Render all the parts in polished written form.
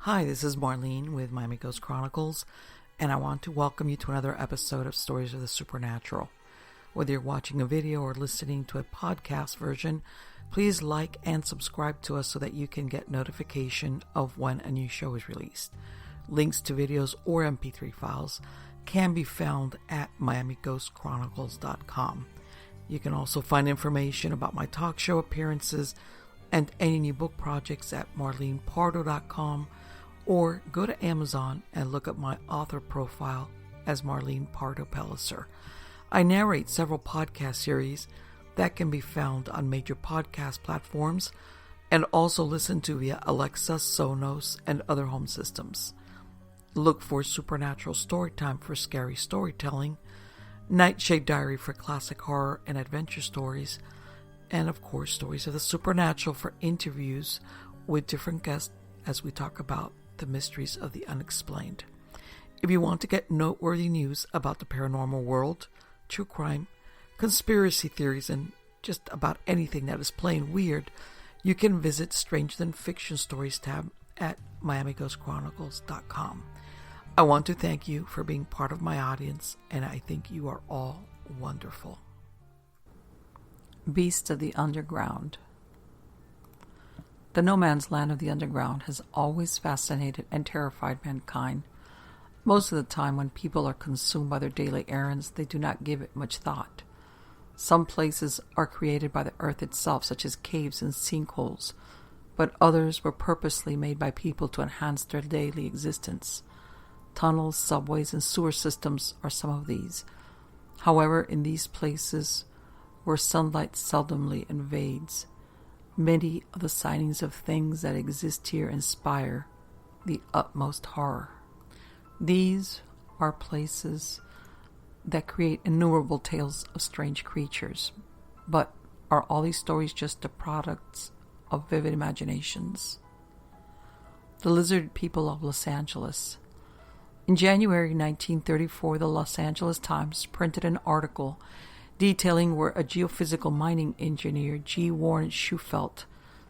Hi, this is Marlene with Miami Ghost Chronicles, and I want to welcome you to another episode of Stories of the Supernatural. Whether you're watching a video or listening to a podcast version, please like and subscribe to us so that you can get notification of when a new show is released. Links to videos or MP3 files can be found at miamighostchronicles.com. You can also find information about my talk show appearances and any new book projects at marlenepardo.com, or go to Amazon and look up my author profile as Marlene Pardo Pellicer. I narrate several podcast series that can be found on major podcast platforms and also listened to via Alexa, Sonos, and other home systems. Look for Supernatural Storytime for scary storytelling, Nightshade Diary for classic horror and adventure stories, and of course Stories of the Supernatural for interviews with different guests as we talk about the mysteries of the unexplained. If you want to get noteworthy news about the paranormal world, true crime, conspiracy theories, and just about anything that is plain weird, you can visit Stranger Than Fiction Stories tab at miamighostchronicles.com. I want to thank you for being part of my audience, and I think you are all wonderful. Beasts of the Underground. The no man's land of the underground has always fascinated and terrified mankind. Most of the time when people are consumed by their daily errands, they do not give it much thought. Some places are created by the earth itself, such as caves and sinkholes, but others were purposely made by people to enhance their daily existence. Tunnels, subways, and sewer systems are some of these. However, in these places where sunlight seldomly invades, many of the sightings of things that exist here inspire the utmost horror. These are places that create innumerable tales of strange creatures. But are all these stories just the products of vivid imaginations? The lizard people of Los Angeles. In January 1934, the Los Angeles Times printed an article detailing where a geophysical mining engineer, G. Warren Schufelt,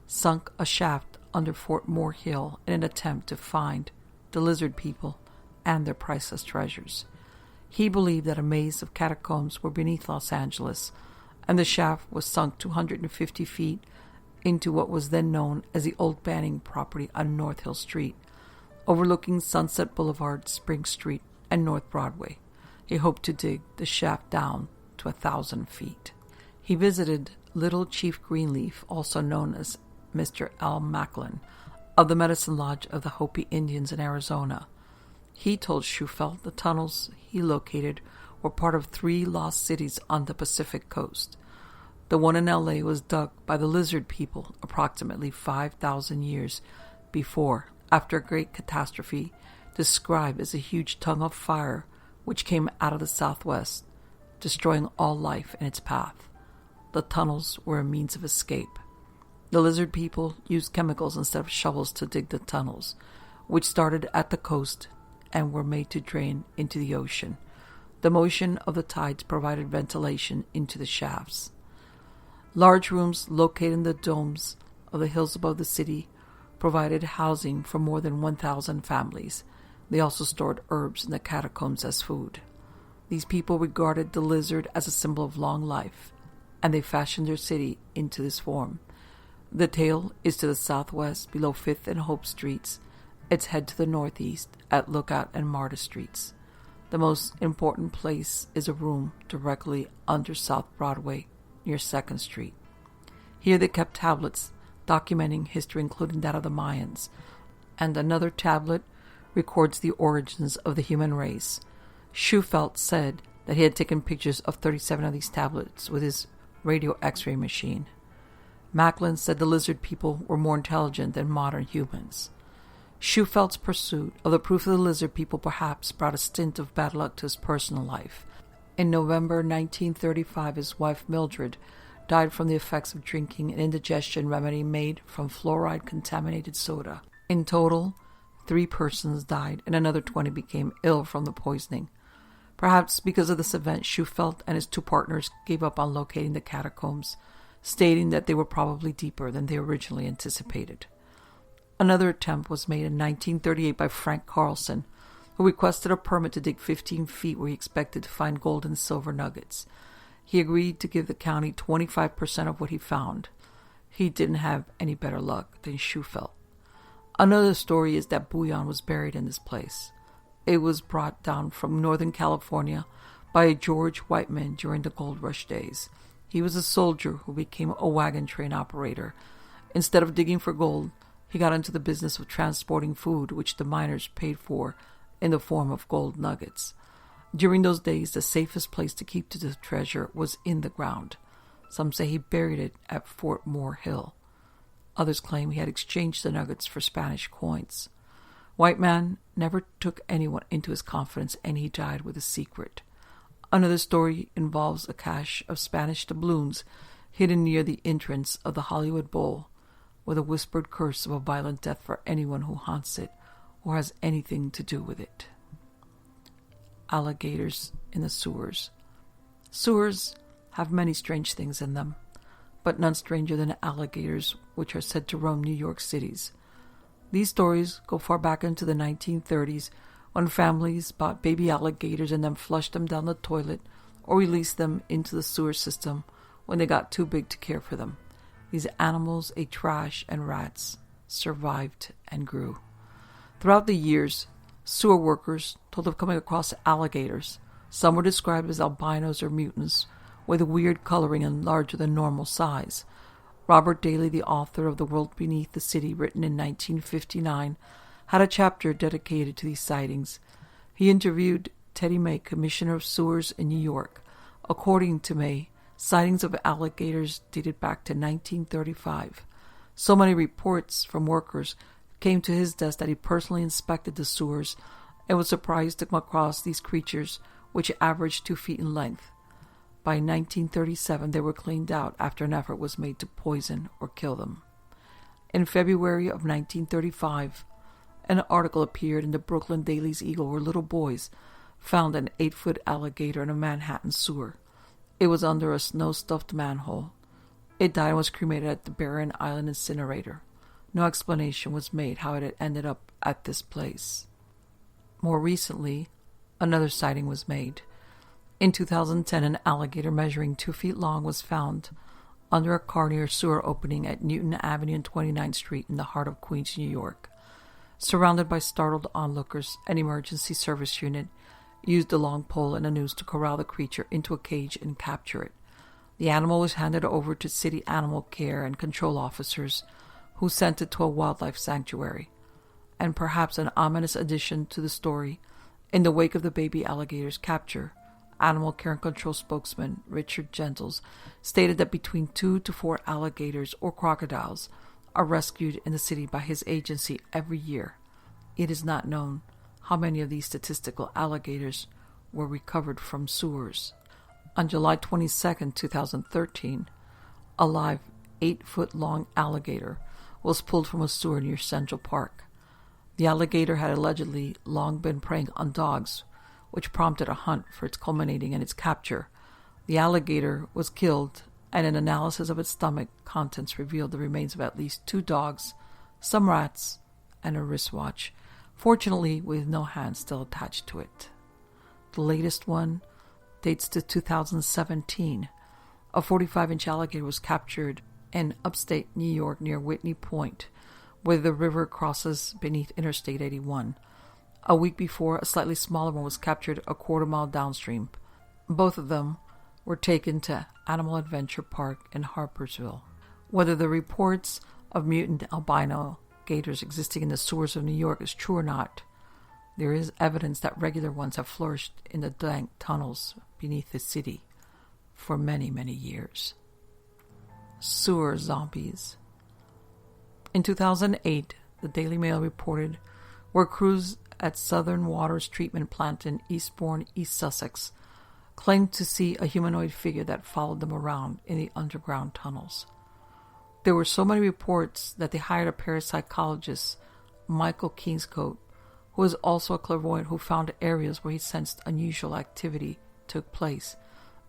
sunk a shaft under Fort Moore Hill in an attempt to find the lizard people and their priceless treasures. He believed that a maze of catacombs were beneath Los Angeles, and the shaft was sunk 250 feet into what was then known as the Old Banning property on North Hill Street, overlooking Sunset Boulevard, Spring Street, and North Broadway. He hoped to dig the shaft down to 1,000 feet. He visited Little Chief Greenleaf, also known as Mr. Al Macklin, of the Medicine Lodge of the Hopi Indians in Arizona. He told Schufelt the tunnels he located were part of 3 lost cities on the Pacific coast. The one in L.A. was dug by the lizard people approximately 5,000 years before, after a great catastrophe described as a huge tongue of fire which came out of the southwest, destroying all life in its path. The tunnels were a means of escape. The lizard people used chemicals instead of shovels to dig the tunnels, which started at the coast and were made to drain into the ocean. The motion of the tides provided ventilation into the shafts. Large rooms located in the domes of the hills above the city provided housing for more than 1,000 families. They also stored herbs in the catacombs as food. These people regarded the lizard as a symbol of long life, and they fashioned their city into this form. The tail is to the southwest below 5th and Hope Streets. Its head to the northeast at Lookout and Marta Streets. The most important place is a room directly under South Broadway near 2nd Street. Here they kept tablets documenting history, including that of the Mayans, and another tablet records the origins of the human race. Schufelt said that he had taken pictures of 37 of these tablets with his radio X-ray machine. Macklin said the lizard people were more intelligent than modern humans. Schufelt's pursuit of the proof of the lizard people perhaps brought a stint of bad luck to his personal life. In November 1935, his wife Mildred died from the effects of drinking an indigestion remedy made from fluoride-contaminated soda. In total, 3 persons died and another 20 became ill from the poisoning. Perhaps because of this event, Schufelt and his 2 partners gave up on locating the catacombs, stating that they were probably deeper than they originally anticipated. Another attempt was made in 1938 by Frank Carlson, who requested a permit to dig 15 feet where he expected to find gold and silver nuggets. He agreed to give the county 25% of what he found. He didn't have any better luck than Shufelt. Another story is that bullion was buried in this place. It was brought down from Northern California by a George Whiteman during the gold rush days. He was a soldier who became a wagon train operator. Instead of digging for gold, he got into the business of transporting food, which the miners paid for in the form of gold nuggets. During those days, the safest place to keep the treasure was in the ground. Some say he buried it at Fort Moore Hill. Others claim he had exchanged the nuggets for Spanish coins. Whiteman never took anyone into his confidence, and he died with a secret. Another story involves a cache of Spanish doubloons hidden near the entrance of the Hollywood Bowl, with a whispered curse of a violent death for anyone who haunts it or has anything to do with it. Alligators in the sewers. Sewers have many strange things in them, but none stranger than alligators, which are said to roam New York cities. These stories go far back into the 1930s, when families bought baby alligators and then flushed them down the toilet or released them into the sewer system when they got too big to care for them. These animals ate trash and rats, survived and grew. Throughout the years, sewer workers told of coming across alligators. Some were described as albinos or mutants, with a weird coloring and larger than normal size. Robert Daly, the author of The World Beneath the City, written in 1959, had a chapter dedicated to these sightings. He interviewed Teddy May, Commissioner of Sewers in New York. According to May, sightings of alligators dated back to 1935. So many reports from workers came to his desk that he personally inspected the sewers and was surprised to come across these creatures, which averaged 2 feet in length. By 1937, they were cleaned out after an effort was made to poison or kill them. In February of 1935, an article appeared in the Brooklyn Daily's Eagle where little boys found an 8-foot alligator in a Manhattan sewer. It was under a snow-stuffed manhole. It died and was cremated at the Barren Island incinerator. No explanation was made how it had ended up at this place. More recently, another sighting was made. In 2010, an alligator measuring 2 feet long was found under a car near a sewer opening at Newton Avenue and 29th Street in the heart of Queens, New York. Surrounded by startled onlookers, an emergency service unit used a long pole and a noose to corral the creature into a cage and capture it. The animal was handed over to city animal care and control officers, who sent it to a wildlife sanctuary. And perhaps an ominous addition to the story, in the wake of the baby alligator's capture, Animal Care and Control spokesman Richard Gentles stated that between 2 to 4 alligators or crocodiles are rescued in the city by his agency every year. It is not known how many of these statistical alligators were recovered from sewers. On July 22, 2013, a live 8-foot-long alligator was pulled from a sewer near Central Park. The alligator had allegedly long been preying on dogs, which prompted a hunt for its culminating in its capture. The alligator was killed, and an analysis of its stomach contents revealed the remains of at least 2 dogs, some rats, and a wristwatch, fortunately with no hands still attached to it. The latest one dates to 2017. A 45-inch alligator was captured in upstate New York near Whitney Point, where the river crosses beneath Interstate 81. A week before, a slightly smaller one was captured a quarter-mile downstream. Both of them were taken to Animal Adventure Park in Harpersville. Whether the reports of mutant albino gators existing in the sewers of New York is true or not, there is evidence that regular ones have flourished in the dank tunnels beneath the city for many, many years. Sewer zombies. In 2008, the Daily Mail reported where crews at Southern Waters Treatment Plant in Eastbourne, East Sussex, claimed to see a humanoid figure that followed them around in the underground tunnels. There were so many reports that they hired a parapsychologist, Michael Kingscote, who was also a clairvoyant who found areas where he sensed unusual activity took place,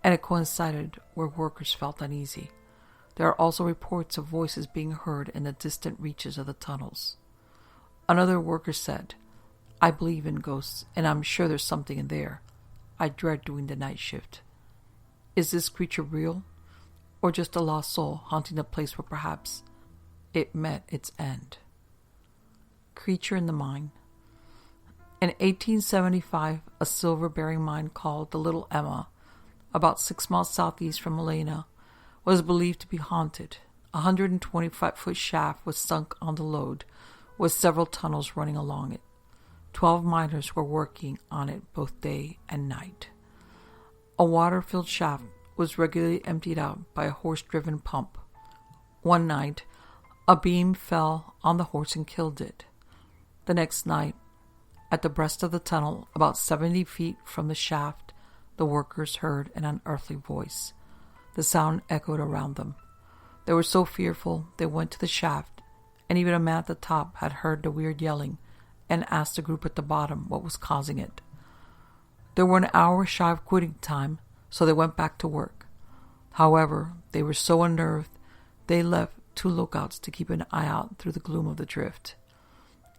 and it coincided where workers felt uneasy. There are also reports of voices being heard in the distant reaches of the tunnels. Another worker said, "I believe in ghosts, and I'm sure there's something in there. I dread doing the night shift. Is this creature real, or just a lost soul haunting the place where perhaps it met its end?" Creature in the mine. In 1875, a silver-bearing mine called the Little Emma, about 6 miles southeast from Helena, was believed to be haunted. A 125-foot shaft was sunk on the lode, with several tunnels running along it. 12 miners were working on it both day and night. A water-filled shaft was regularly emptied out by a horse-driven pump. One night, a beam fell on the horse and killed it. The next night, at the breast of the tunnel, about 70 feet from the shaft, the workers heard an unearthly voice. The sound echoed around them. They were so fearful they went to the shaft, and even a man at the top had heard the weird yelling and asked the group at the bottom what was causing it. They were an hour shy of quitting time, so they went back to work. However, they were so unnerved they left 2 lookouts to keep an eye out through the gloom of the drift.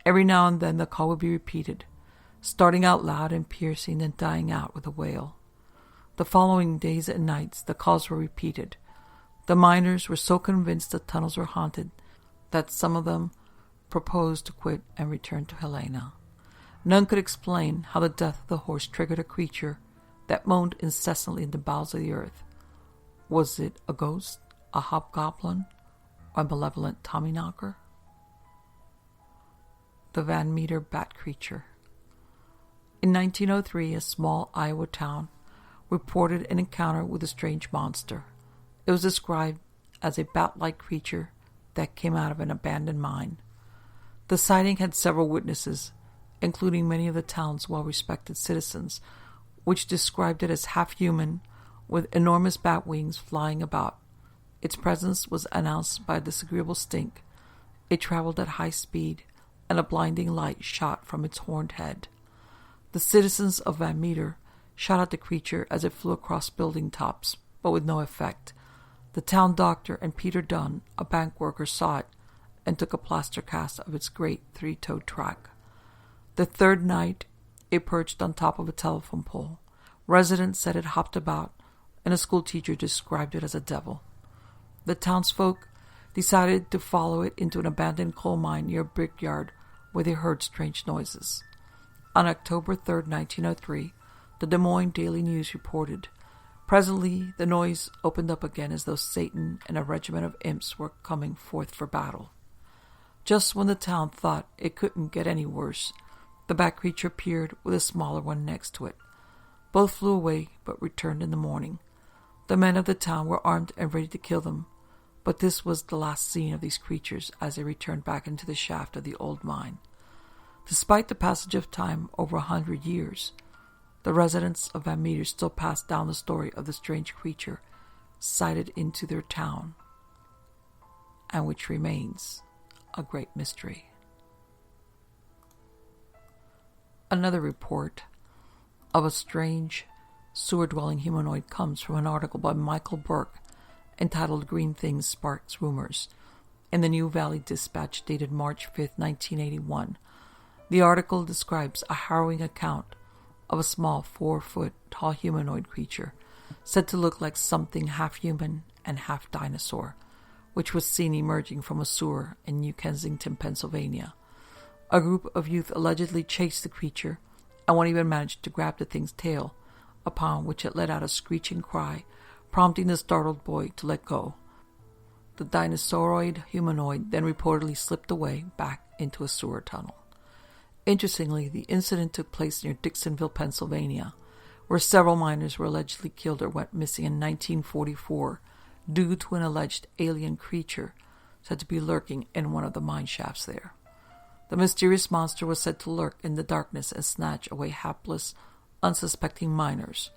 Every now and then the call would be repeated, starting out loud and piercing and dying out with a wail. The following days and nights the calls were repeated. The miners were so convinced the tunnels were haunted that some of them proposed to quit and return to Helena. None could explain how the death of the horse triggered a creature that moaned incessantly in the bowels of the earth. Was it a ghost, a hobgoblin, or a malevolent Tommyknocker? The Van Meter Bat Creature. In 1903, a small Iowa town reported an encounter with a strange monster. It was described as a bat-like creature that came out of an abandoned mine. The sighting had several witnesses, including many of the town's well-respected citizens, which described it as half-human, with enormous bat wings flying about. Its presence was announced by a disagreeable stink. It traveled at high speed, and a blinding light shot from its horned head. The citizens of Van Meter shot at the creature as it flew across building tops, but with no effect. The town doctor and Peter Dunn, a bank worker, saw it and took a plaster cast of its great 3-toed track. The third night, it perched on top of a telephone pole. Residents said it hopped about, and a schoolteacher described it as a devil. The townsfolk decided to follow it into an abandoned coal mine near a brickyard where they heard strange noises. On October 3, 1903, the Des Moines Daily News reported, "Presently the noise opened up again as though Satan and a regiment of imps were coming forth for battle." Just when the town thought it couldn't get any worse, the bat creature appeared with a smaller one next to it. Both flew away but returned in the morning. The men of the town were armed and ready to kill them, but this was the last seen of these creatures as they returned back into the shaft of the old mine. Despite the passage of time over 100 years, the residents of Van Meter still pass down the story of the strange creature sighted into their town, and which remains a great mystery. Another report of a strange sewer-dwelling humanoid comes from an article by Michael Burke entitled "Green Things Sparks Rumors" in the New Valley Dispatch dated March 5, 1981. The article describes a harrowing account of a small 4-foot tall humanoid creature said to look like something half human and half dinosaur, which was seen emerging from a sewer in New Kensington, Pennsylvania. A group of youth allegedly chased the creature, and one even managed to grab the thing's tail, upon which it let out a screeching cry, prompting the startled boy to let go. The dinosauroid humanoid then reportedly slipped away back into a sewer tunnel. Interestingly, the incident took place near Dixonville, Pennsylvania, where several miners were allegedly killed or went missing in 1944 due to an alleged alien creature said to be lurking in one of the mine shafts there. The mysterious monster was said to lurk in the darkness and snatch away hapless, unsuspecting miners.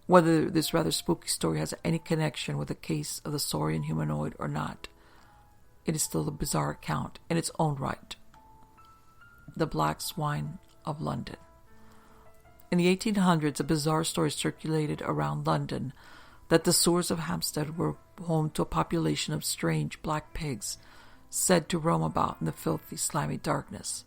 Whether this rather spooky story has any connection with the case of the saurian humanoid or not, it is still a bizarre account in its own right. The Black Swine of London. In the 1800s, a bizarre story circulated around London that the sewers of Hampstead were home to a population of strange black pigs said to roam about in the filthy, slimy darkness.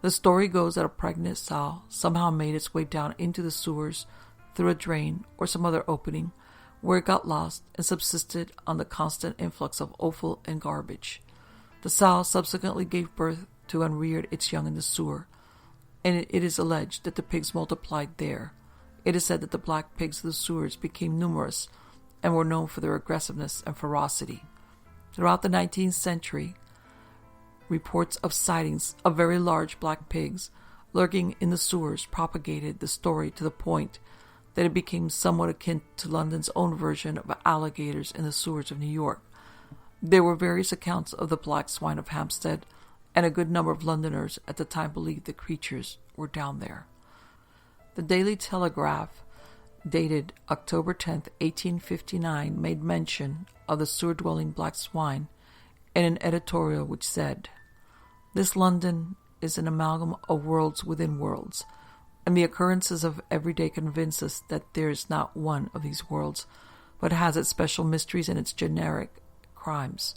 The story goes that a pregnant sow somehow made its way down into the sewers through a drain or some other opening, where it got lost and subsisted on the constant influx of offal and garbage. The sow subsequently gave birth to and reared its young in the sewer, and it is alleged that the pigs multiplied there. It is said that the black pigs of the sewers became numerous and were known for their aggressiveness and ferocity. Throughout the 19th century, reports of sightings of very large black pigs lurking in the sewers propagated the story to the point that it became somewhat akin to London's own version of alligators in the sewers of New York. There were various accounts of the black swine of Hampstead, and a good number of Londoners at the time believed the creatures were down there. The Daily Telegraph, dated October 10, 1859, made mention of the sewer-dwelling black swine in an editorial which said, "This London is an amalgam of worlds within worlds, and the occurrences of every day convince us that there is not one of these worlds, but has its special mysteries and its generic crimes.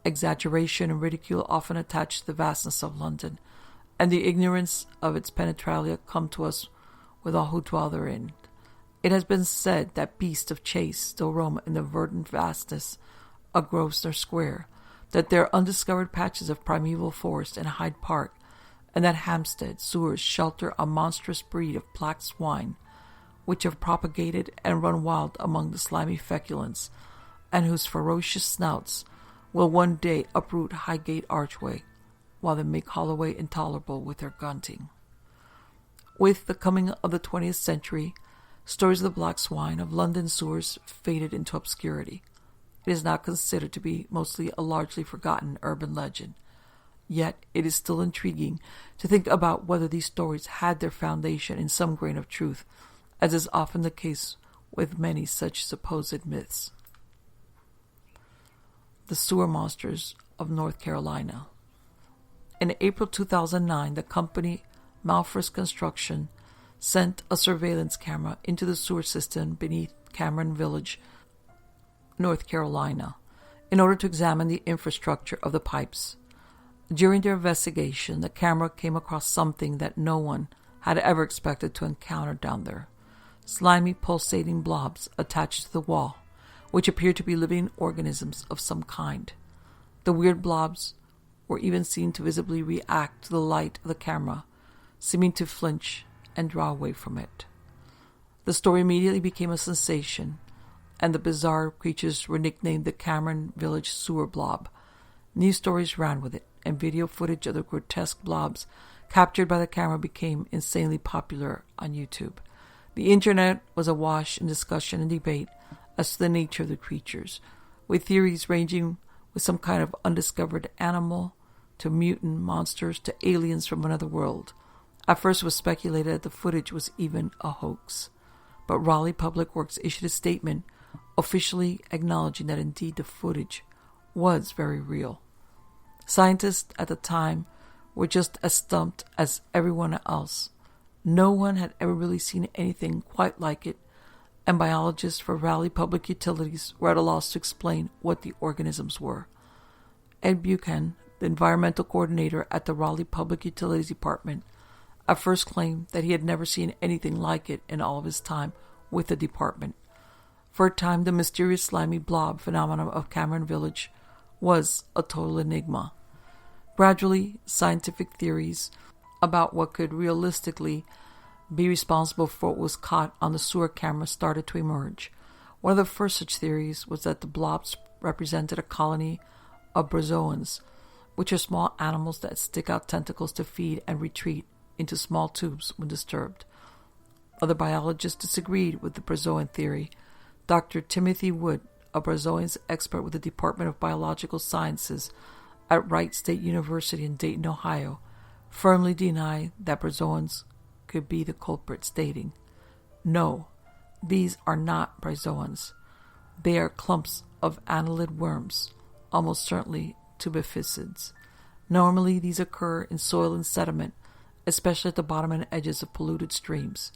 Exaggeration and ridicule often attach to the vastness of London, and the ignorance of its penetralia come to us with all who dwell therein. It has been said that beasts of chase still roam in the verdant vastness of Grosvenor Square, that there are undiscovered patches of primeval forest in Hyde Park, and that Hampstead sewers shelter a monstrous breed of black swine, which have propagated and run wild among the slimy feculence, and whose ferocious snouts will one day uproot Highgate Archway, while they make Holloway intolerable with their grunting." With the coming of the 20th century, stories of the black swine of London sewers faded into obscurity. It is now considered to be mostly a largely forgotten urban legend. Yet it is still intriguing to think about whether these stories had their foundation in some grain of truth, as is often the case with many such supposed myths. The Sewer Monsters of North Carolina. In April 2009, the company Malfris Construction sent a surveillance camera into the sewer system beneath Cameron Village, North Carolina, in order to examine the infrastructure of the pipes. During their investigation, the camera came across something that no one had ever expected to encounter down there: slimy, pulsating blobs attached to the wall, which appeared to be living organisms of some kind. The weird blobs were even seen to visibly react to the light of the camera, seeming to flinch and draw away from it. The story immediately became a sensation, and the bizarre creatures were nicknamed the Cameron Village Sewer Blob. News stories ran with it, and video footage of the grotesque blobs captured by the camera became insanely popular on YouTube. The internet was awash in discussion and debate as to the nature of the creatures, with theories ranging with some kind of undiscovered animal to mutant monsters to aliens from another world. At first it was speculated that the footage was even a hoax, but Raleigh Public Works issued a statement officially acknowledging that indeed the footage was very real. Scientists at the time were just as stumped as everyone else. No one had ever really seen anything quite like it, and biologists for Raleigh Public Utilities were at a loss to explain what the organisms were. Ed Buchan, the environmental coordinator at the Raleigh Public Utilities Department, at first claimed that he had never seen anything like it in all of his time with the department. For a time, the mysterious slimy blob phenomenon of Cameron Village was a total enigma. Gradually, scientific theories about what could realistically be responsible for what was caught on the sewer camera started to emerge. One of the first such theories was that the blobs represented a colony of bryozoans, which are small animals that stick out tentacles to feed and retreat into small tubes when disturbed. Other biologists disagreed with the bryozoan theory. Dr. Timothy Wood, a bryozoans expert with the Department of Biological Sciences at Wright State University in Dayton, Ohio, firmly denied that bryozoans could be the culprit, stating, "No, these are not bryozoans. They are clumps of annelid worms, almost certainly tubificids. Normally these occur in soil and sediment, especially at the bottom and edges of polluted streams.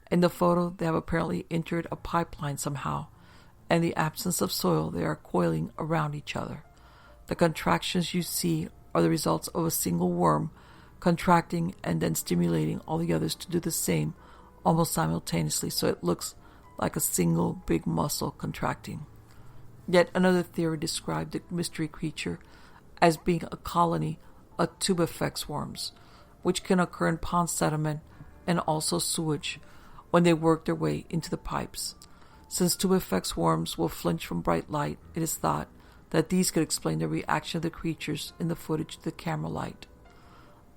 In the photo, they have apparently entered a pipeline somehow, and in the absence of soil, they are coiling around each other. The contractions you see are the results of a single worm contracting and then stimulating all the others to do the same almost simultaneously, so it looks like a single big muscle contracting. Yet another theory described the mystery creature as being a colony of tubifex worms, which can occur in pond sediment and also sewage when they work their way into the pipes. Since tubifex worms will flinch from bright light, it is thought that these could explain the reaction of the creatures in the footage to the camera light.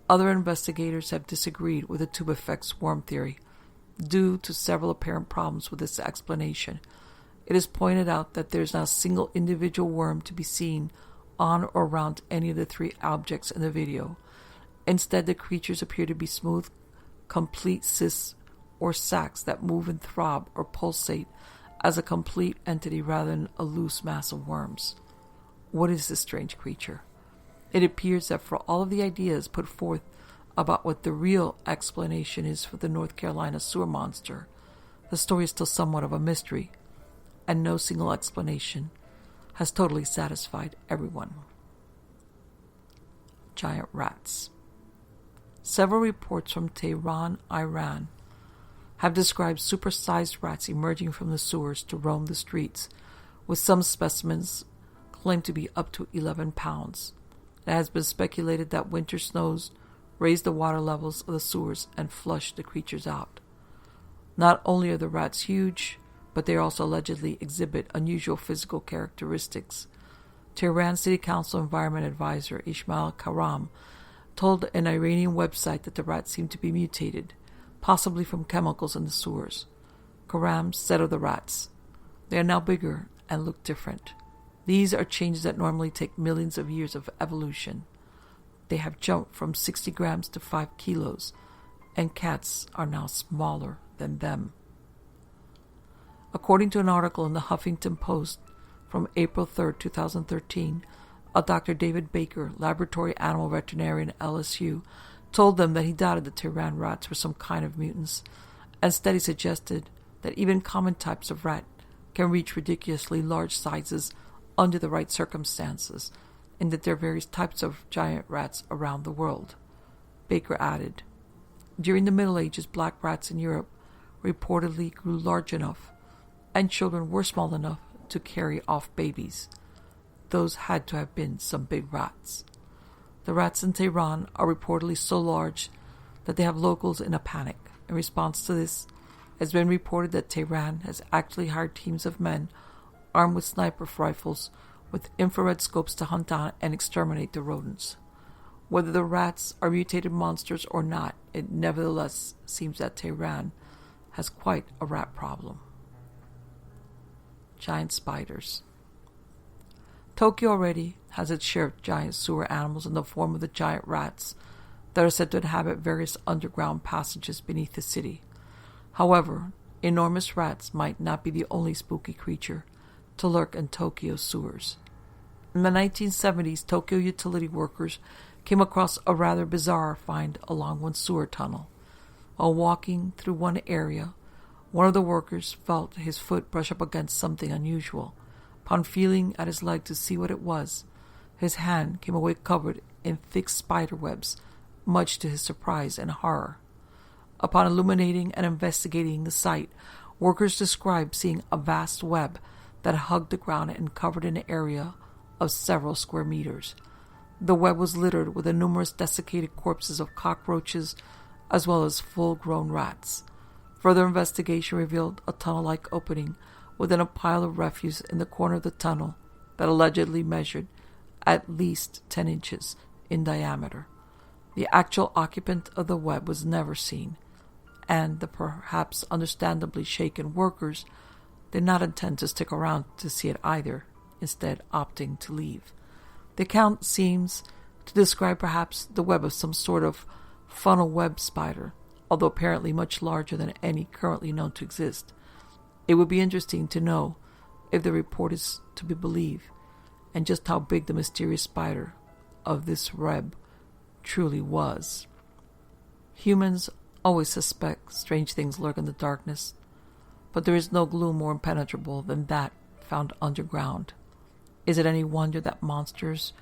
Other investigators have disagreed with the tubifex worm theory due to several apparent problems with this explanation. It is pointed out that there is not a single individual worm to be seen on or around any of the three objects in the video. Instead, the creatures appear to be smooth, complete cysts or sacs that move and throb or pulsate as a complete entity rather than a loose mass of worms. What is this strange creature? It appears that for all of the ideas put forth about what the real explanation is for the North Carolina sewer monster, the story is still somewhat of a mystery, and no single explanation has totally satisfied everyone. Giant rats. Several reports from Tehran, Iran, have described supersized rats emerging from the sewers to roam the streets, with some specimens claimed to be up to 11 pounds. It has been speculated that winter snows raise the water levels of the sewers and flush the creatures out. Not only are the rats huge, but they also allegedly exhibit unusual physical characteristics. Tehran City Council Environment Advisor Ismail Karam told an Iranian website that the rats seem to be mutated, possibly from chemicals in the sewers. Karam said of the rats, "They are now bigger and look different. These are changes that normally take millions of years of evolution. They have jumped from 60 grams to 5 kilos, and cats are now smaller than them." According to an article in the Huffington Post from April 3, 2013, a Dr. David Baker, laboratory animal veterinarian at LSU, told them that he doubted the Tehran rats were some kind of mutants, and studies suggested that even common types of rat can reach ridiculously large sizes under the right circumstances, and that there are various types of giant rats around the world. Baker added, "During the Middle Ages, black rats in Europe reportedly grew large enough, and children were small enough to carry off babies. Those had to have been some big rats. The rats in Tehran are reportedly so large that they have locals in a panic. In response to this, it has been reported that Tehran has actually hired teams of men armed with sniper rifles with infrared scopes to hunt down and exterminate the rodents. Whether the rats are mutated monsters or not, it nevertheless seems that Tehran has quite a rat problem." Giant spiders. Tokyo already has its share of giant sewer animals in the form of the giant rats that are said to inhabit various underground passages beneath the city. However, enormous rats might not be the only spooky creature to lurk in Tokyo's sewers. In the 1970s, Tokyo utility workers came across a rather bizarre find along one sewer tunnel. While walking through one area, one of the workers felt his foot brush up against something unusual. Upon feeling at his leg to see what it was, his hand came away covered in thick spider webs, much to his surprise and horror. Upon illuminating and investigating the site, workers described seeing a vast web that hugged the ground and covered an area of several square meters. The web was littered with the numerous desiccated corpses of cockroaches as well as full-grown rats. Further investigation revealed a tunnel-like opening within a pile of refuse in the corner of the tunnel that allegedly measured at least 10 inches in diameter. The actual occupant of the web was never seen, and the perhaps understandably shaken workers did not intend to stick around to see it either, instead opting to leave. The account seems to describe perhaps the web of some sort of funnel web spider, although apparently much larger than any currently known to exist. It would be interesting to know if the report is to be believed, and just how big the mysterious spider of this web truly was. Humans always suspect strange things lurk in the darkness, but there is no gloom more impenetrable than that found underground. Is it any wonder that monsters,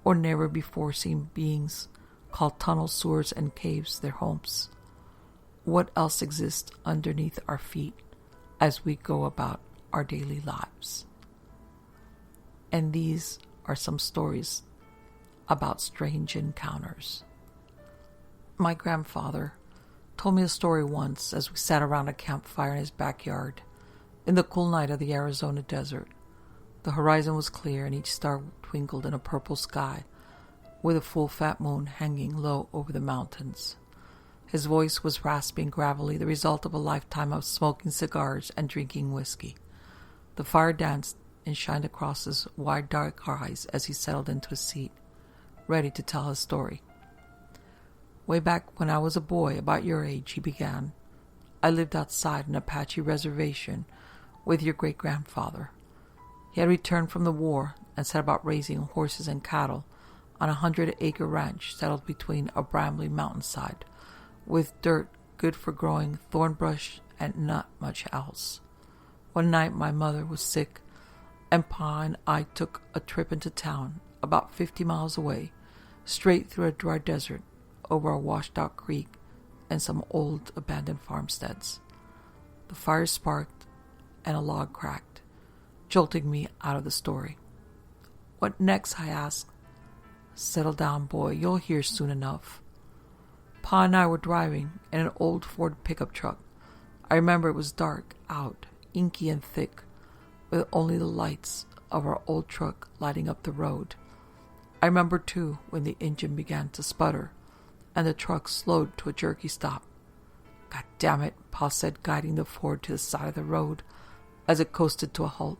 or never-before-seen beings, call tunnels, sewers, and caves their homes. What else exists underneath our feet as we go about our daily lives? And these are some stories about strange encounters. My grandfather told me a story once as we sat around a campfire in his backyard in the cool night of the Arizona desert. The horizon was clear and each star twinkled in a purple sky with a full fat moon hanging low over the mountains. His voice was raspy and gravelly, the result of a lifetime of smoking cigars and drinking whiskey. The fire danced and shined across his wide dark eyes as he settled into his seat, ready to tell his story. Way back when I was a boy, about your age, he began, I lived outside an Apache reservation with your great-grandfather. He had returned from the war and set about raising horses and cattle on a 100-acre ranch settled between a brambly mountainside, with dirt good for growing thorn brush and not much else. One night my mother was sick, and Pa and I took a trip into town, about 50 miles away, straight through a dry desert, over a washed-out creek and some old abandoned farmsteads. The fire sparked and a log cracked, jolting me out of the story. What next? I asked. Settle down, boy. You'll hear soon enough. Pa and I were driving in an old Ford pickup truck. I remember it was dark out, inky and thick, with only the lights of our old truck lighting up the road. I remember, too, when the engine began to sputter and the truck slowed to a jerky stop. God damn it, Pa said, guiding the Ford to the side of the road as it coasted to a halt.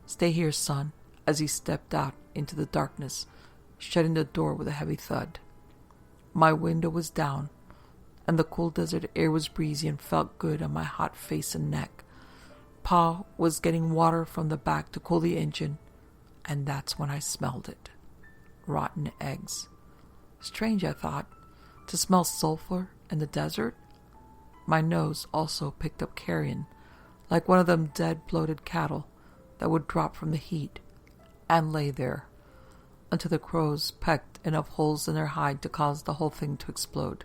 Stay here, son, as he stepped out into the darkness, shutting the door with a heavy thud. My window was down, and the cool desert air was breezy and felt good on my hot face and neck. Pa was getting water from the back to cool the engine, and that's when I smelled it. Rotten eggs. Strange, I thought, to smell sulfur in the desert. My nose also picked up carrion, like one of them dead bloated cattle that would drop from the heat and lay there until the crows pecked enough holes in their hide to cause the whole thing to explode.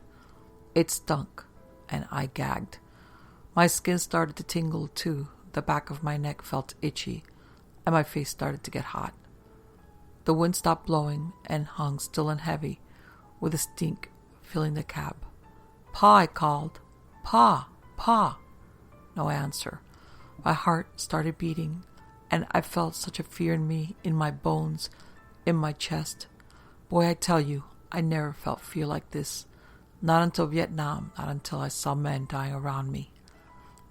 It stunk, and I gagged. My skin started to tingle, too. The back of my neck felt itchy, and my face started to get hot. The wind stopped blowing and hung still and heavy, with a stink filling the cab. Pa, I called. Pa, Pa. No answer. My heart started beating, and I felt such a fear in me, in my bones, in my chest. Boy, I tell you, I never felt fear like this. Not until Vietnam, not until I saw men dying around me.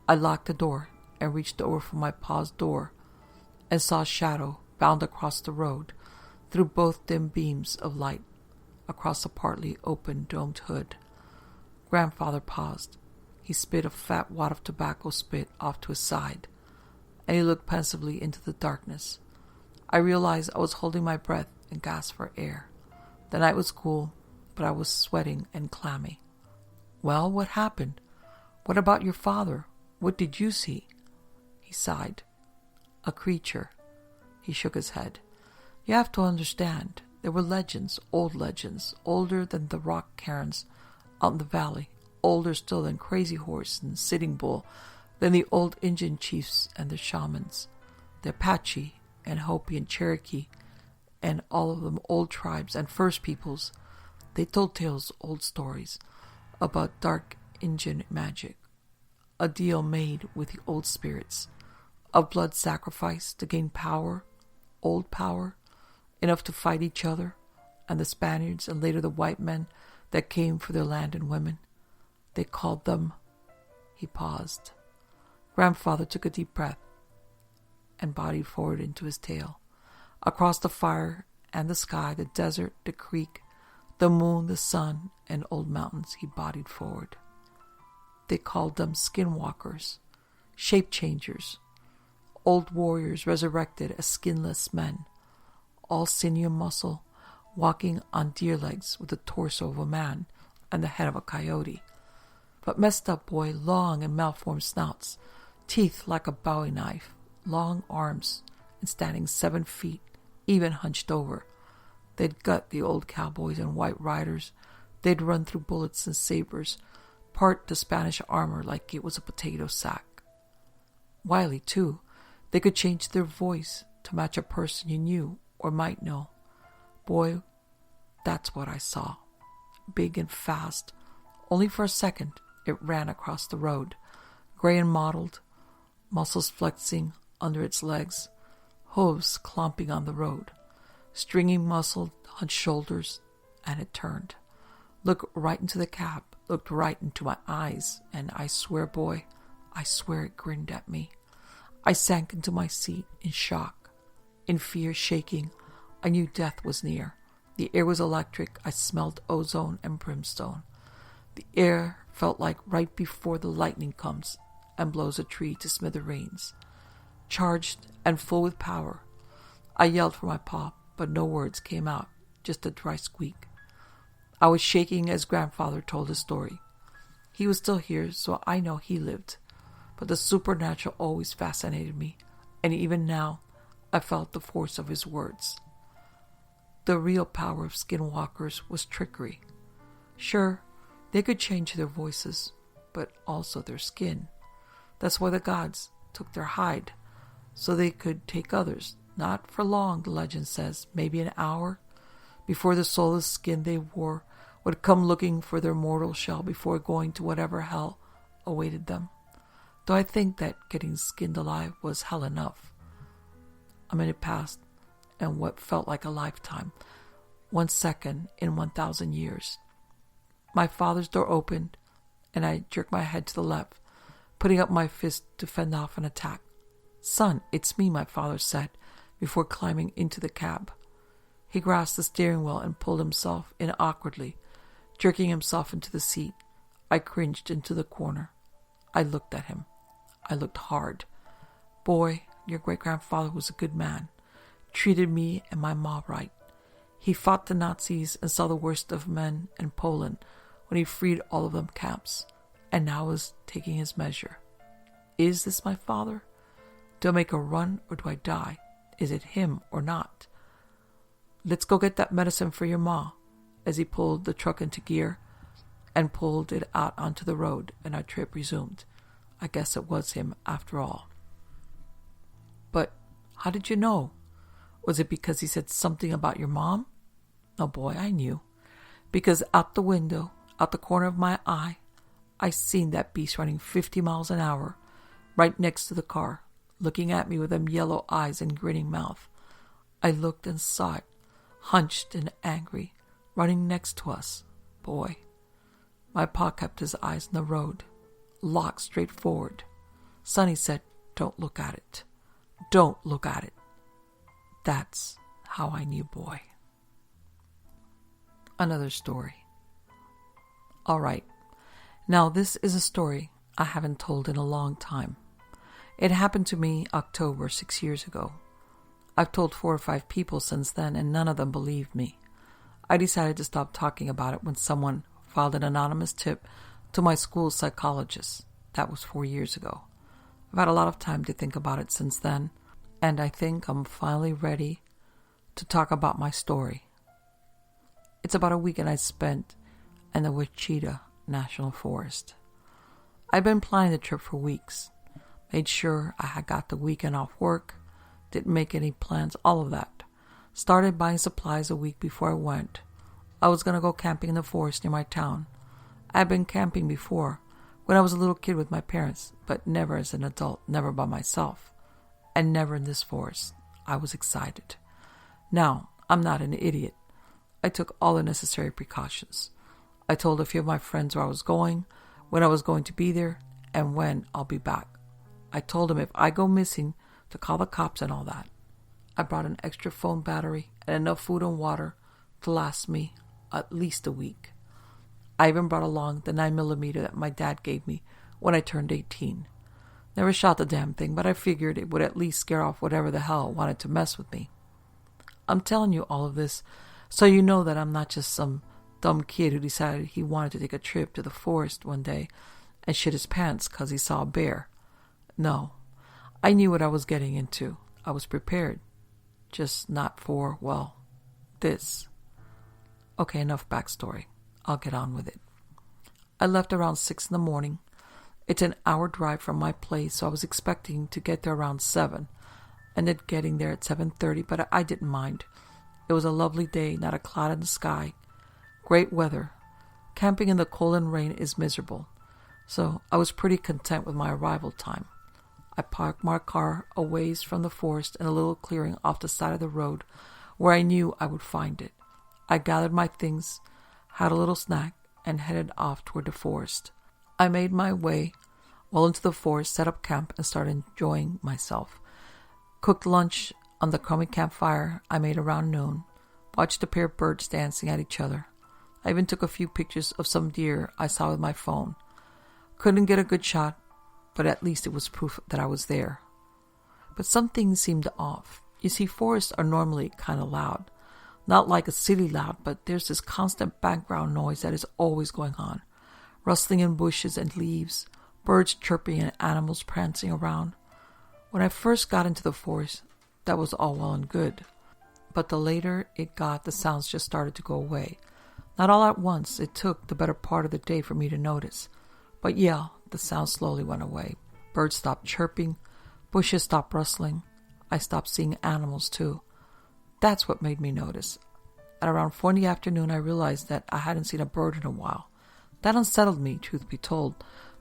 I locked the door and reached over for my pa's door and saw a shadow bound across the road through both dim beams of light across a partly open domed hood. Grandfather paused. He spit a fat wad of tobacco spit off to his side, and he looked pensively into the darkness. I realized I was holding my breath and gasped for air. The night was cool, but I was sweating and clammy. Well, what happened? What about your father? What did you see? He sighed. A creature. He shook his head. You have to understand, there were legends, old legends, older than the rock cairns out in the valley, older still than Crazy Horse and Sitting Bull, than the old Indian chiefs and the shamans, the Apache and Hopi and Cherokee, and all of them old tribes and First Peoples. They told tales, old stories, about dark Indian magic, a deal made with the old spirits, of blood sacrifice to gain power, old power, enough to fight each other, and the Spaniards and later the white men that came for their land and women. They called them... He paused. Grandfather took a deep breath and bodied forward into his tale. Across the fire and the sky, the desert, the creek, the moon, the sun, and old mountains, he bodied forward. They called them skinwalkers, shape-changers, old warriors resurrected as skinless men, all sinew and muscle, walking on deer legs with the torso of a man and the head of a coyote. But messed up, boy, long and malformed snouts, teeth like a bowie knife, long arms, and standing 7 feet, even hunched over. They'd gut the old cowboys and white riders. They'd run through bullets and sabers, part the Spanish armor like it was a potato sack. Wily, too. They could change their voice to match a person you knew or might know. Boy, that's what I saw. Big and fast. Only for a second, it ran across the road, gray and mottled, muscles flexing under its legs, hooves clomping on the road, stringy muscle on shoulders, and it turned. Looked right into the cab, looked right into my eyes, and I swear, boy, I swear it grinned at me. I sank into my seat in shock, in fear, shaking. I knew death was near. The air was electric. I smelled ozone and brimstone. The air felt like right before the lightning comes and blows a tree to smithereens. Charged and full with power. I yelled for my pop, but no words came out, just a dry squeak. I was shaking as grandfather told his story. He was still here, so I know he lived. But the supernatural always fascinated me, and even now I felt the force of his words. The real power of skinwalkers was trickery. Sure, they could change their voices, but also their skin. That's why the gods took their hide, so they could take others. Not for long, the legend says, maybe an hour, before the soulless skin they wore would come looking for their mortal shell before going to whatever hell awaited them. Though I think that getting skinned alive was hell enough. A minute passed, and what felt like a lifetime, 1 second in 1,000 years. My father's door opened, and I jerked my head to the left, putting up my fist to fend off an attack. "Son, it's me," my father said, before climbing into the cab. He grasped the steering wheel and pulled himself in awkwardly, jerking himself into the seat. I cringed into the corner. I looked at him. I looked hard. "Boy, your great-grandfather was a good man. Treated me and my ma right. He fought the Nazis and saw the worst of men in Poland when he freed all of them camps, and now is taking his measure. Is this my father? Do I make a run or do I die? Is it him or not? Let's go get that medicine for your ma," as he pulled the truck into gear and pulled it out onto the road, and our trip resumed. I guess it was him after all. "But how did you know? Was it because he said something about your mom?" "No, boy, I knew. Because out the window, out the corner of my eye, I seen that beast running 50 miles an hour, right next to the car, looking at me with them yellow eyes and grinning mouth. I looked and saw it, hunched and angry, running next to us. Boy." My pa kept his eyes on the road, locked straight forward. "Sonny," said, "don't look at it. Don't look at it." That's how I knew, boy. Another story. All right. Now this is a story I haven't told in a long time. It happened to me October 6 years ago. I've told 4 or 5 people since then, and none of them believed me. I decided to stop talking about it when someone filed an anonymous tip to my school psychologist. That was 4 years ago. I've had a lot of time to think about it since then, and I think I'm finally ready to talk about my story. It's about a weekend I spent in the Wichita National Forest. I've been planning the trip for weeks. Made sure I had got the weekend off work, didn't make any plans, all of that. Started buying supplies a week before I went. I was going to go camping in the forest near my town. I had been camping before, when I was a little kid with my parents, but never as an adult, never by myself, and never in this forest. I was excited. Now, I'm not an idiot. I took all the necessary precautions. I told a few of my friends where I was going, when I was going to be there, and when I'll be back. I told them if I go missing, to call the cops and all that. I brought an extra phone battery and enough food and water to last me at least a week. I even brought along the 9mm that my dad gave me when I turned 18. Never shot the damn thing, but I figured it would at least scare off whatever the hell wanted to mess with me. I'm telling you all of this so you know that I'm not just some dumb kid who decided he wanted to take a trip to the forest one day and shit his pants because he saw a bear. No, I knew what I was getting into. I was prepared. Just not for, well, this. Okay, enough backstory. I'll get on with it. I left around 6 in the morning. It's an hour drive from my place, so I was expecting to get there around 7. Ended getting there at 7:30, but I didn't mind. It was a lovely day, not a cloud in the sky. Great weather. Camping in the cold and rain is miserable, so I was pretty content with my arrival time. I parked my car a ways from the forest in a little clearing off the side of the road where I knew I would find it. I gathered my things, had a little snack, and headed off toward the forest. I made my way well into the forest, set up camp, and started enjoying myself. Cooked lunch on the crummy campfire I made around noon, watched a pair of birds dancing at each other. I even took a few pictures of some deer I saw with my phone. Couldn't get a good shot, but at least it was proof that I was there. But some things seemed off. You see, forests are normally kind of loud. Not like a city loud, but there's this constant background noise that is always going on. Rustling in bushes and leaves, birds chirping and animals prancing around. When I first got into the forest, that was all well and good. But the later it got, the sounds just started to go away. Not all at once. It took the better part of the day for me to notice. But yeah, the sound slowly went away. Birds stopped chirping. Bushes stopped rustling. I stopped seeing animals too. That's what made me notice. At around 4 in the afternoon, I realized that I hadn't seen a bird in a while. That unsettled me, truth be told,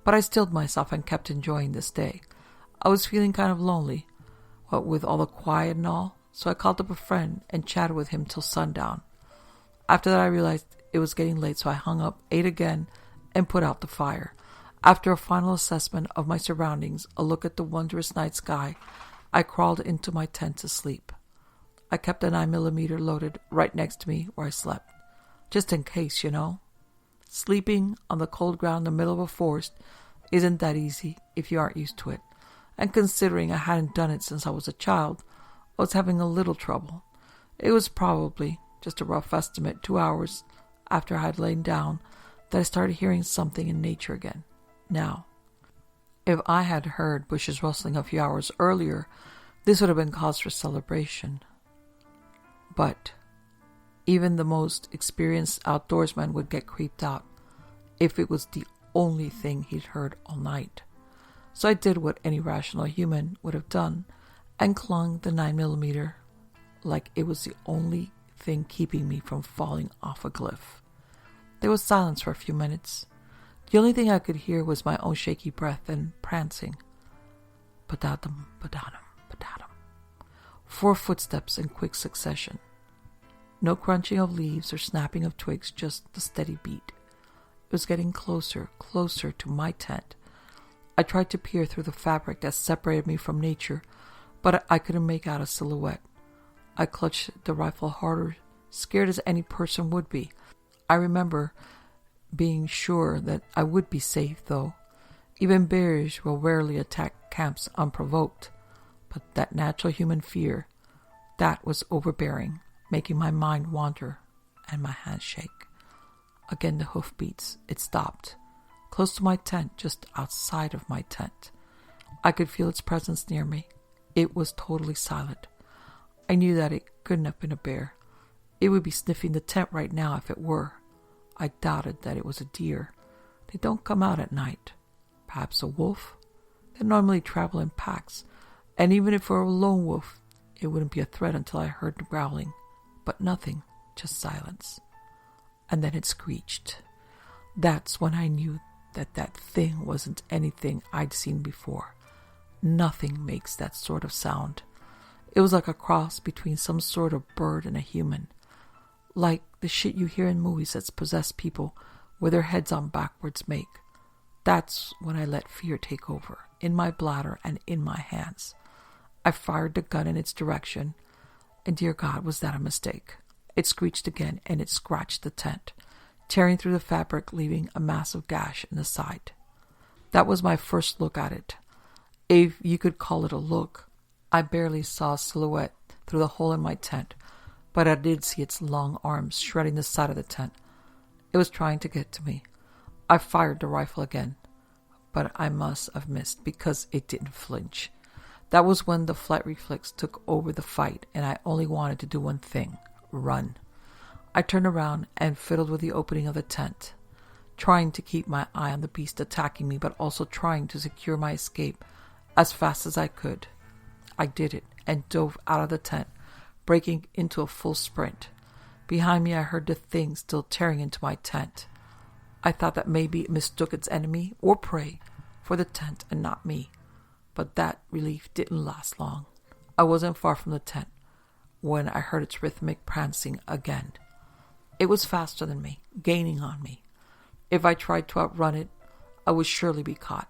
but I stilled myself and kept enjoying this day. I was feeling kind of lonely, what with all the quiet and all, so I called up a friend and chatted with him till sundown. After that, I realized it was getting late, so I hung up, ate again, and put out the fire. After a final assessment of my surroundings, a look at the wondrous night sky, I crawled into my tent to sleep. I kept a 9mm loaded right next to me where I slept, just in case, you know. Sleeping on the cold ground in the middle of a forest isn't that easy if you aren't used to it, and considering I hadn't done it since I was a child, I was having a little trouble. It was probably, just a rough estimate, 2 hours after I had lain down that I started hearing something in nature again. Now, if I had heard bushes rustling a few hours earlier, this would have been cause for celebration. But even the most experienced outdoorsman would get creeped out if it was the only thing he'd heard all night. So I did what any rational human would have done and clung the 9mm like it was the only thing keeping me from falling off a cliff. There was silence for a few minutes. The only thing I could hear was my own shaky breath and prancing. Padatum, padatum, padatum. 4 footsteps in quick succession. No crunching of leaves or snapping of twigs, just the steady beat. It was getting closer, closer to my tent. I tried to peer through the fabric that separated me from nature, but I couldn't make out a silhouette. I clutched the rifle harder, scared as any person would be. I remember being sure that I would be safe, though. Even bears will rarely attack camps unprovoked. But that natural human fear, that was overbearing, making my mind wander and my hands shake. Again the hoofbeats. It stopped, close to my tent, just outside of my tent. I could feel its presence near me. It was totally silent. I knew that it couldn't have been a bear. It would be sniffing the tent right now if it were. I doubted that it was a deer. They don't come out at night. Perhaps a wolf? They normally travel in packs, and even if it were a lone wolf, it wouldn't be a threat until I heard the growling. But nothing, just silence. And then it screeched. That's when I knew that that thing wasn't anything I'd seen before. Nothing makes that sort of sound. It was like a cross between some sort of bird and a human. Like the shit you hear in movies that's possessed people with their heads on backwards make. That's when I let fear take over, in my bladder and in my hands. I fired the gun in its direction, and dear God, was that a mistake. It screeched again, and it scratched the tent, tearing through the fabric, leaving a massive gash in the side. That was my first look at it. If you could call it a look. I barely saw a silhouette through the hole in my tent, but I did see its long arms shredding the side of the tent. It was trying to get to me. I fired the rifle again, but I must have missed because it didn't flinch. That was when the flight reflex took over the fight, and I only wanted to do one thing: run. I turned around and fiddled with the opening of the tent, trying to keep my eye on the beast attacking me, but also trying to secure my escape as fast as I could. I did it and dove out of the tent, breaking into a full sprint. Behind me, I heard the thing still tearing into my tent. I thought that maybe it mistook its enemy or prey for the tent and not me, but that relief didn't last long. I wasn't far from the tent when I heard its rhythmic prancing again. It was faster than me, gaining on me. If I tried to outrun it, I would surely be caught.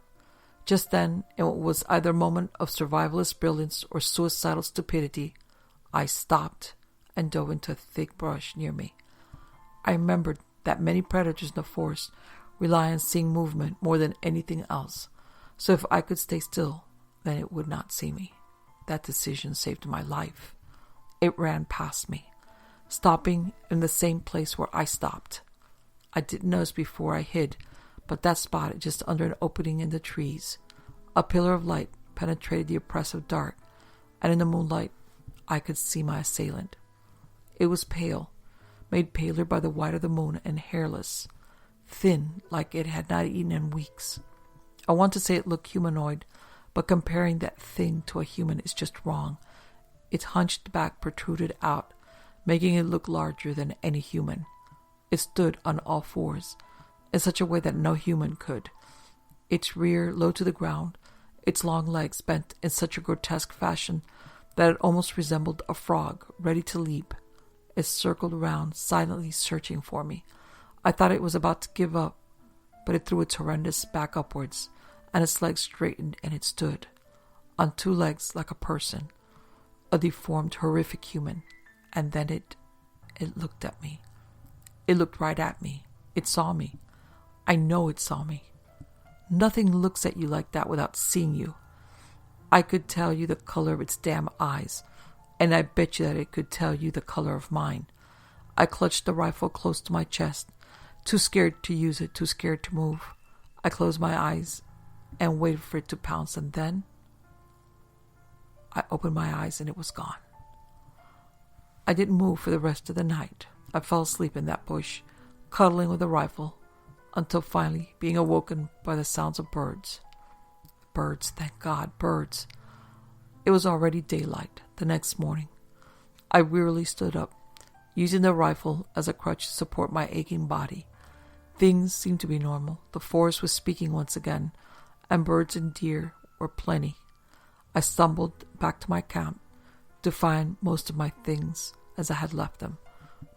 Just then, in what was either a moment of survivalist brilliance or suicidal stupidity, I stopped and dove into a thick brush near me. I remembered that many predators in the forest rely on seeing movement more than anything else, so if I could stay still, then it would not see me. That decision saved my life. It ran past me, stopping in the same place where I stopped. I didn't notice before I hid, but that spot just under an opening in the trees. A pillar of light penetrated the oppressive dark, and in the moonlight I could see my assailant. It was pale, made paler by the white of the moon, and hairless, thin like it had not eaten in weeks. I want to say it looked humanoid, but comparing that thing to a human is just wrong. Its hunched back protruded out, making it look larger than any human. It stood on all fours, in such a way that no human could. Its rear low to the ground, its long legs bent in such a grotesque fashion that it almost resembled a frog ready to leap. It circled around, silently searching for me. I thought it was about to give up, but it threw its horrendous back upwards, and its legs straightened, and it stood, on two legs like a person, a deformed, horrific human. And then it looked at me. It looked right at me. It saw me. I know it saw me. Nothing looks at you like that without seeing you. I could tell you the color of its damn eyes, and I bet you that it could tell you the color of mine. I clutched the rifle close to my chest, too scared to use it, too scared to move. I closed my eyes and waited for it to pounce, and then I opened my eyes and it was gone. I didn't move for the rest of the night. I fell asleep in that bush, cuddling with the rifle, until finally being awoken by the sounds of birds. Birds, thank God, birds. It was already daylight the next morning. I wearily stood up, using the rifle as a crutch to support my aching body. Things seemed to be normal. The forest was speaking once again, and birds and deer were plenty. I stumbled back to my camp to find most of my things as I had left them.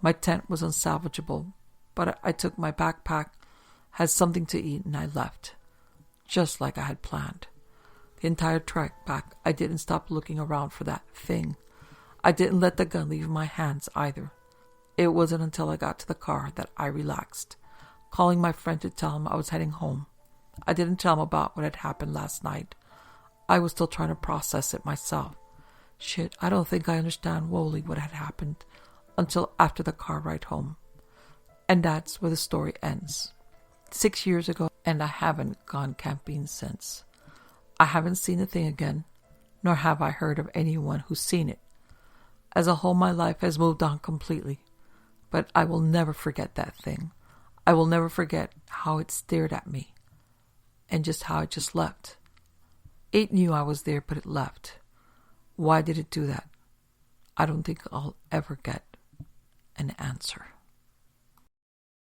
My tent was unsalvageable, but I took my backpack, had something to eat, and I left, just like I had planned. The entire trek back, I didn't stop looking around for that thing. I didn't let the gun leave my hands either. It wasn't until I got to the car that I relaxed, calling my friend to tell him I was heading home. I didn't tell him about what had happened last night. I was still trying to process it myself. Shit, I don't think I understand wholly what had happened until after the car ride home. And that's where the story ends. 6 years ago, and I haven't gone camping since. I haven't seen the thing again, nor have I heard of anyone who's seen it. As a whole, my life has moved on completely, but I will never forget that thing. I will never forget how it stared at me, and just how it just left. It knew I was there, but it left. Why did it do that? I don't think I'll ever get an answer.